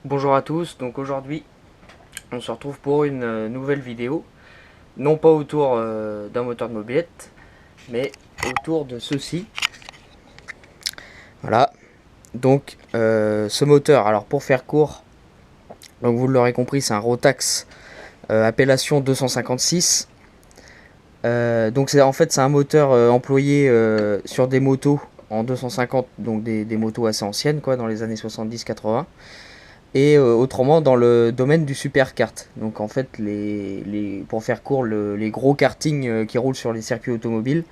Bonjour à tous, donc aujourd'hui on se retrouve pour une nouvelle vidéo, non pas autour d'un moteur de mobilette, mais autour de ceci. Voilà, donc ce moteur, alors pour faire court, donc vous l'aurez compris, c'est un Rotax appellation 256. Donc en fait c'est un moteur employé sur des motos en 250, donc des motos assez anciennes quoi, dans les années 70-80. Et autrement dans le domaine du superkart. Donc en fait, pour faire court, les gros kartings qui roulent sur les circuits automobiles,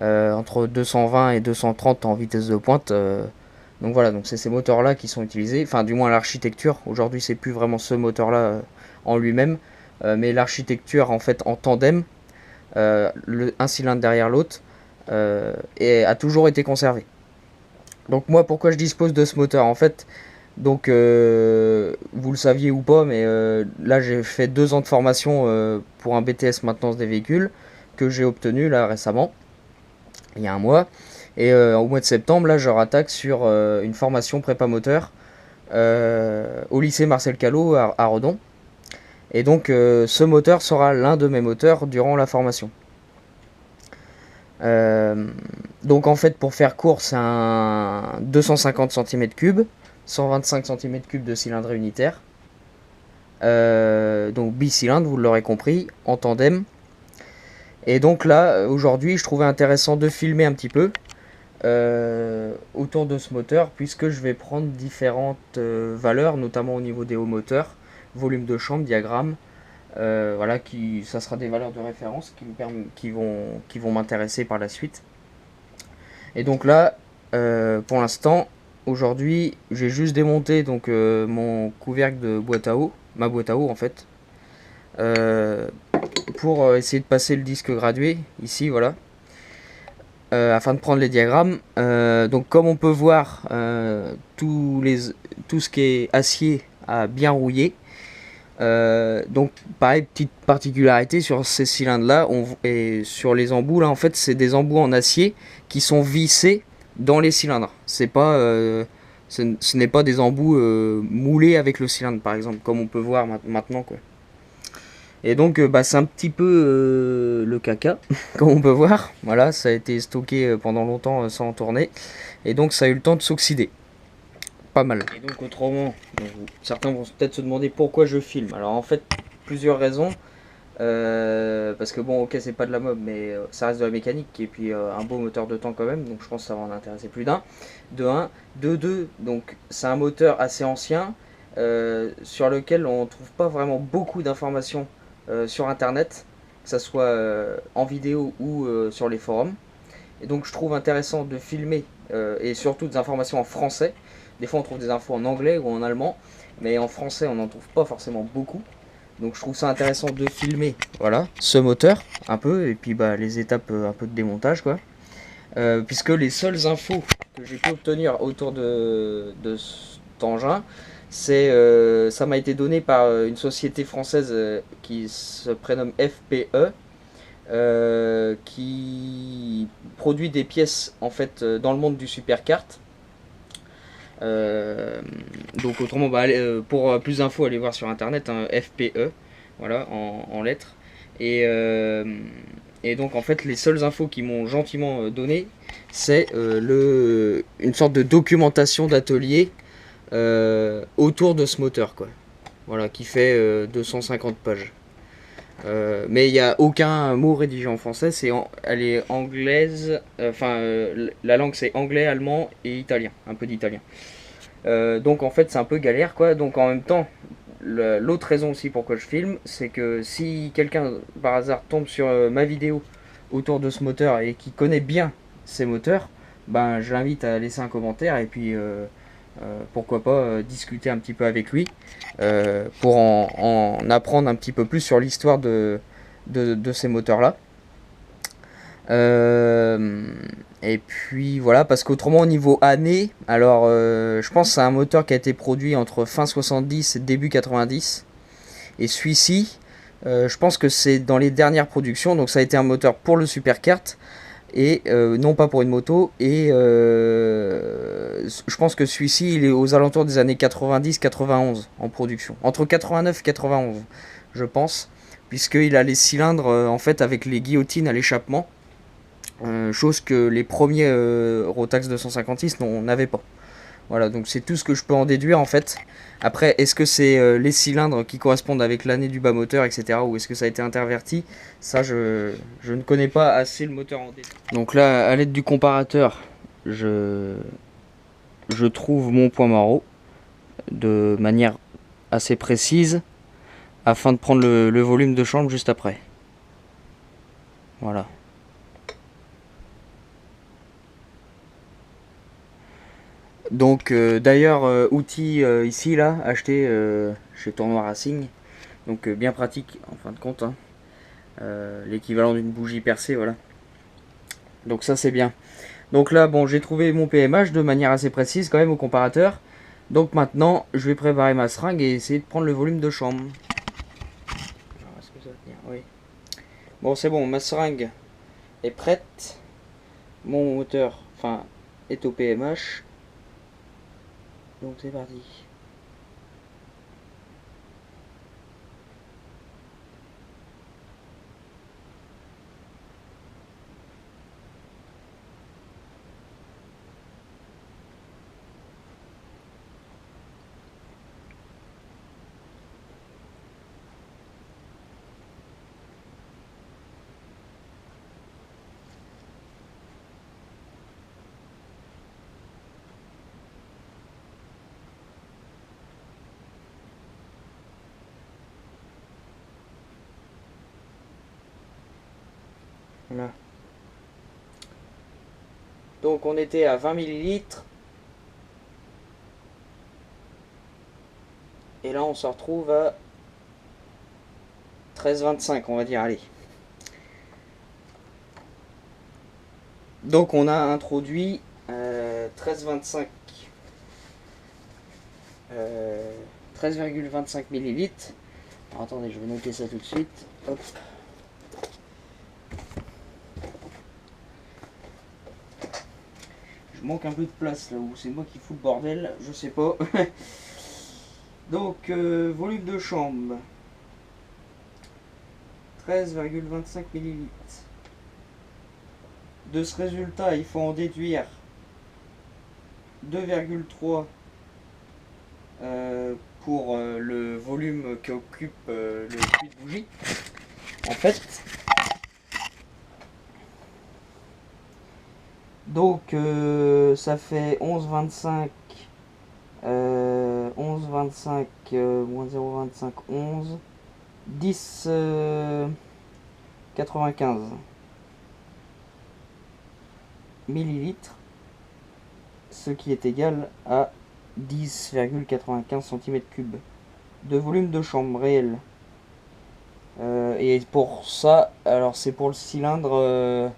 entre 220 et 230 en vitesse de pointe. Donc voilà, donc c'est ces moteurs-là qui sont utilisés, enfin du moins l'architecture. Aujourd'hui, c'est plus vraiment ce moteur-là en lui-même, mais l'architecture en fait en tandem, un cylindre derrière l'autre, a toujours été conservée. Donc moi, pourquoi je dispose de ce moteur en fait? Donc, vous le saviez ou pas, mais là j'ai fait 2 ans de formation pour un BTS maintenance des véhicules que j'ai obtenu là récemment, il y a un mois. Et au mois de septembre, là je rattaque sur une formation prépa moteur au lycée Marcel Callot à Redon. Et donc ce moteur sera l'un de mes moteurs durant la formation. Euh, donc en fait, pour faire court, c'est un 250 cm3, 125 cm3 de cylindrée unitaire. Donc bicylindre, vous l'aurez compris, en tandem. Et donc là, aujourd'hui, je trouvais intéressant de filmer un petit peu autour de ce moteur, puisque je vais prendre différentes valeurs, notamment au niveau des hauts moteurs, volume de chambre, diagramme. Voilà, ça sera des valeurs de référence qui vont m'intéresser par la suite. Et donc là, pour l'instant, aujourd'hui, j'ai juste démonté donc mon couvercle de boîte à eau, ma boîte à eau en fait, euh, pour essayer de passer le disque gradué ici, voilà, afin de prendre les diagrammes. Donc comme on peut voir, tout ce qui est acier a bien rouillé. Donc pareil, petite particularité sur ces cylindres là et sur les embouts là, en fait c'est des embouts en acier qui sont vissés dans les cylindres. Ce n'est pas des embouts moulés avec le cylindre par exemple, comme on peut voir maintenant quoi. Et donc bah, c'est un petit peu le caca, comme on peut voir. Voilà, ça a été stocké pendant longtemps sans tourner. Et donc ça a eu le temps de s'oxyder. Pas mal. Et donc autrement, certains vont peut-être se demander pourquoi je filme. Alors en fait, plusieurs raisons. Parce que bon, ok, c'est pas de la mob, mais ça reste de la mécanique et puis un beau moteur de temps quand même, donc je pense que ça va en intéresser plus d'un. De un, de deux, donc c'est un moteur assez ancien sur lequel on trouve pas vraiment beaucoup d'informations sur internet, que ça soit en vidéo ou sur les forums. Et donc je trouve intéressant de filmer et surtout des informations en français. Des fois on trouve des infos en anglais ou en allemand, mais en français on n'en trouve pas forcément beaucoup. Donc je trouve ça intéressant de filmer, voilà, ce moteur un peu et puis bah les étapes un peu de démontage quoi. Puisque les seules infos que j'ai pu obtenir autour de cet engin, ça m'a été donné par une société française qui se prénomme FPE, qui produit des pièces en fait dans le monde du superkart. Euh, donc autrement, bah, pour plus d'infos, allez voir sur internet, hein, FPE, voilà, en lettres. Et, euh, et donc en fait, les seules infos qu'ils m'ont gentiment donné, c'est une sorte de documentation d'atelier autour de ce moteur, quoi. Voilà, qui fait 250 pages. Mais il n'y a aucun mot rédigé en français, elle est anglaise, la langue c'est anglais, allemand et italien, un peu d'italien. Donc en fait c'est un peu galère quoi. Donc en même temps, l'autre raison aussi pourquoi je filme, c'est que si quelqu'un par hasard tombe sur ma vidéo autour de ce moteur et qui connaît bien ces moteurs, ben je l'invite à laisser un commentaire et puis pourquoi pas discuter un petit peu avec lui pour en apprendre un petit peu plus sur l'histoire de ces moteurs là. Et puis voilà, parce qu'autrement au niveau année, alors je pense que c'est un moteur qui a été produit entre fin 70 et début 90. Et celui-ci, je pense que c'est dans les dernières productions, donc ça a été un moteur pour le superkart. et non pas pour une moto, et je pense que celui-ci il est aux alentours des années 90-91 en production, entre 89 et 91 je pense, puisqu'il a les cylindres en fait avec les guillotines à l'échappement, chose que les premiers Rotax 256 n'avaient pas. Voilà, donc c'est tout ce que je peux en déduire en fait. Après, est-ce que c'est les cylindres qui correspondent avec l'année du bas moteur, etc. ou est-ce que ça a été interverti? Ça, je ne connais pas assez le moteur en détail. Donc là, à l'aide du comparateur, je trouve mon point maro de manière assez précise afin de prendre le volume de chambre juste après. Voilà. Donc d'ailleurs, outil ici là, acheté chez Tournoi Racing. Donc bien pratique en fin de compte, hein. L'équivalent d'une bougie percée, voilà. Donc ça c'est bien. Donc là, bon, j'ai trouvé mon PMH de manière assez précise quand même au comparateur. Donc maintenant, je vais préparer ma seringue et essayer de prendre le volume de chambre. Alors, est-ce que ça va tenir? Oui. Bon, c'est bon, ma seringue est prête. Mon moteur, enfin, est au PMH. Donc c'est parti. Voilà. Donc on était à 20 millilitres. Et là on se retrouve à 13,25 on va dire, allez. Donc on a introduit 13,25 13,25 millilitres. Alors, attendez, je vais noter ça tout de suite. Hop. Je manque un peu de place là où c'est moi qui fous le bordel, je sais pas. Donc volume de chambre 13,25 millilitres. De ce résultat, il faut en déduire 2,3 pour le volume qu'occupe le puits de bougie. En fait, donc ça fait 11,25 11,25 moins 0,25 11 10 95 millilitres, ce qui est égal à 10,95 cm3 de volume de chambre réel. Et pour ça, alors c'est pour le cylindre,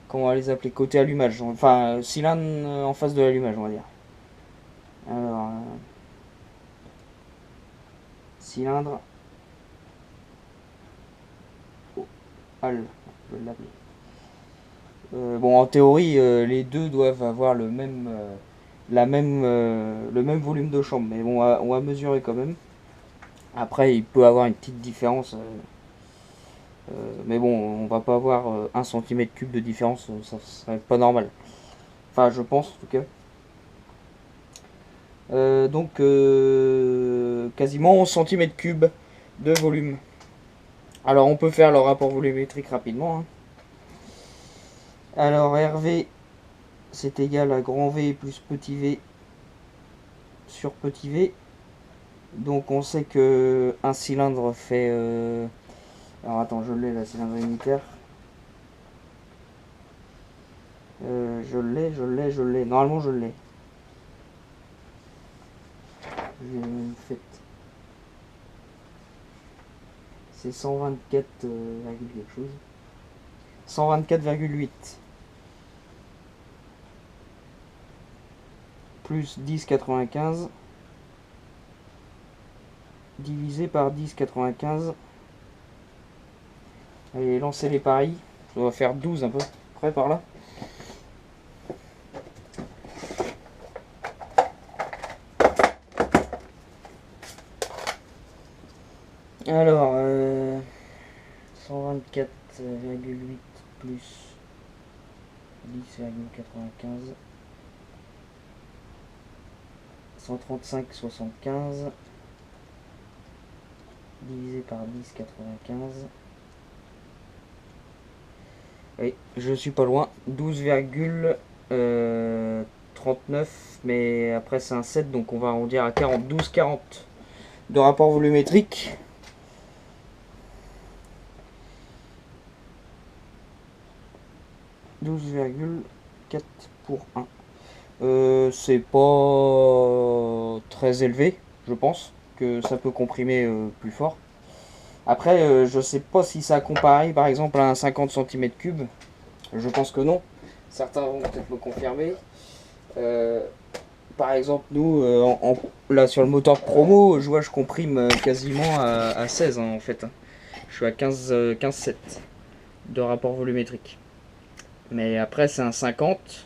comment on va les appeler, côté allumage, enfin cylindre en face de l'allumage on va dire. Alors, cylindre al, je vais l'appeler. Bon, en théorie, les deux doivent avoir le même volume de chambre, mais bon, on va mesurer quand même. Après, il peut avoir une petite différence, mais bon, on va pas avoir 1 cm3 de différence, ça serait pas normal. Enfin, je pense en tout cas. Donc, quasiment 11 cm3 de volume. Alors, on peut faire le rapport volumétrique rapidement, hein. Alors, RV, c'est égal à grand V plus petit v sur petit v. Donc on sait que un cylindre fait... Alors attends, je l'ai, la cylindre unitaire. Je l'ai. Normalement je l'ai. J'ai même fait. C'est 124, quelque chose. 124,8. Plus 10,95 divisé par 10,95. Allez, lancez les paris. Ça va faire 12 à peu près par là. Alors, 124,8 plus 10,95, 135,75 divisé par 10,95. Oui, je suis pas loin. 12,39, mais après c'est un 7, donc on va arrondir à 40. 12,40 de rapport volumétrique. « 12,4 pour 1. C'est pas très élevé, je pense que ça peut comprimer plus fort. Après, je sais pas si ça compare par exemple à un 50 cm3. Je pense que non. Certains vont peut-être me confirmer. Euh, Par exemple, nous, là sur le moteur promo, je vois je comprime quasiment à 16 en fait. Je suis à 15,7 de rapport volumétrique. Mais après, c'est un 50,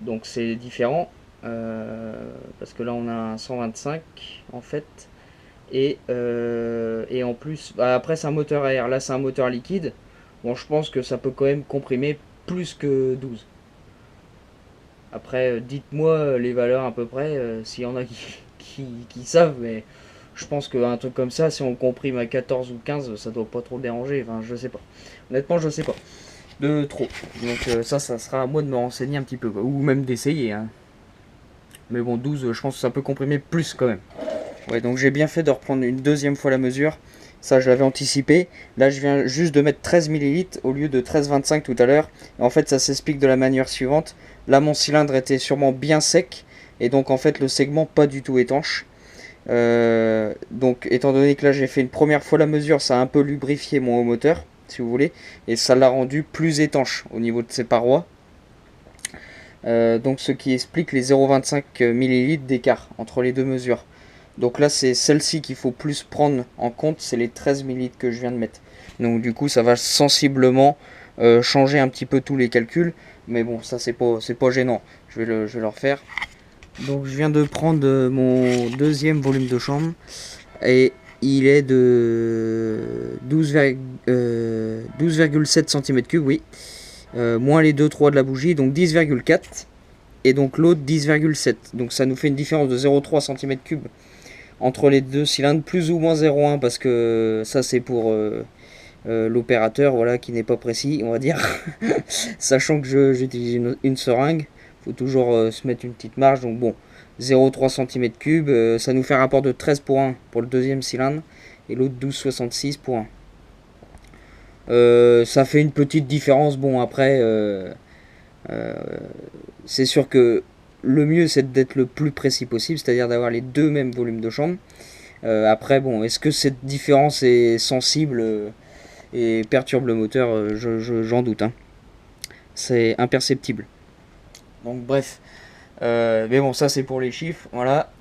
donc c'est différent. Parce que là, on a un 125 en fait. Et en plus, bah, après, c'est un moteur à air. Là, c'est un moteur liquide. Bon, je pense que ça peut quand même comprimer plus que 12. Après, dites-moi les valeurs à peu près, s'il y en a qui savent, mais je pense qu'un truc comme ça, si on comprime à 14 ou 15, ça doit pas trop déranger. Enfin, je sais pas. Honnêtement, je sais pas. De trop. Donc, ça sera à moi de me renseigner un petit peu, quoi. Ou même d'essayer, hein. Mais bon, 12, je pense que ça peut comprimer plus quand même. Ouais, donc j'ai bien fait de reprendre une deuxième fois la mesure. Ça, je l'avais anticipé. Là, je viens juste de mettre 13 millilitres au lieu de 13,25 tout à l'heure. En fait, ça s'explique de la manière suivante. Là, mon cylindre était sûrement bien sec. Et donc, en fait, le segment pas du tout étanche. Donc, étant donné que là, j'ai fait une première fois la mesure, ça a un peu lubrifié mon haut moteur, si vous voulez. Et ça l'a rendu plus étanche au niveau de ses parois. Donc, ce qui explique les 0,25 millilitres d'écart entre les deux mesures. Donc là, c'est celle-ci qu'il faut plus prendre en compte, c'est les 13 millilitres que je viens de mettre. Donc du coup, ça va sensiblement changer un petit peu tous les calculs. Mais bon, ça, c'est pas gênant. Je vais le refaire. Donc je viens de prendre mon deuxième volume de chambre. Et il est de 12,7 cm3, oui. Moins les 2-3 de la bougie, donc 10,4. Et donc l'autre 10,7. Donc ça nous fait une différence de 0,3 cm3 entre les deux cylindres, plus ou moins 0,1, parce que ça c'est pour l'opérateur, voilà, qui n'est pas précis, on va dire. Sachant que j'utilise une seringue, faut toujours se mettre une petite marge, donc bon, 0,3 cm3, ça nous fait un rapport de 13 pour 1 pour le deuxième cylindre, et l'autre 12,66 pour 1. Ça fait une petite différence, bon après, c'est sûr que le mieux c'est d'être le plus précis possible, c'est-à-dire d'avoir les deux mêmes volumes de chambre. Après, bon, est-ce que cette différence est sensible et perturbe le moteur? J'en doute, hein. C'est imperceptible. Donc bref. Mais bon, ça c'est pour les chiffres, voilà.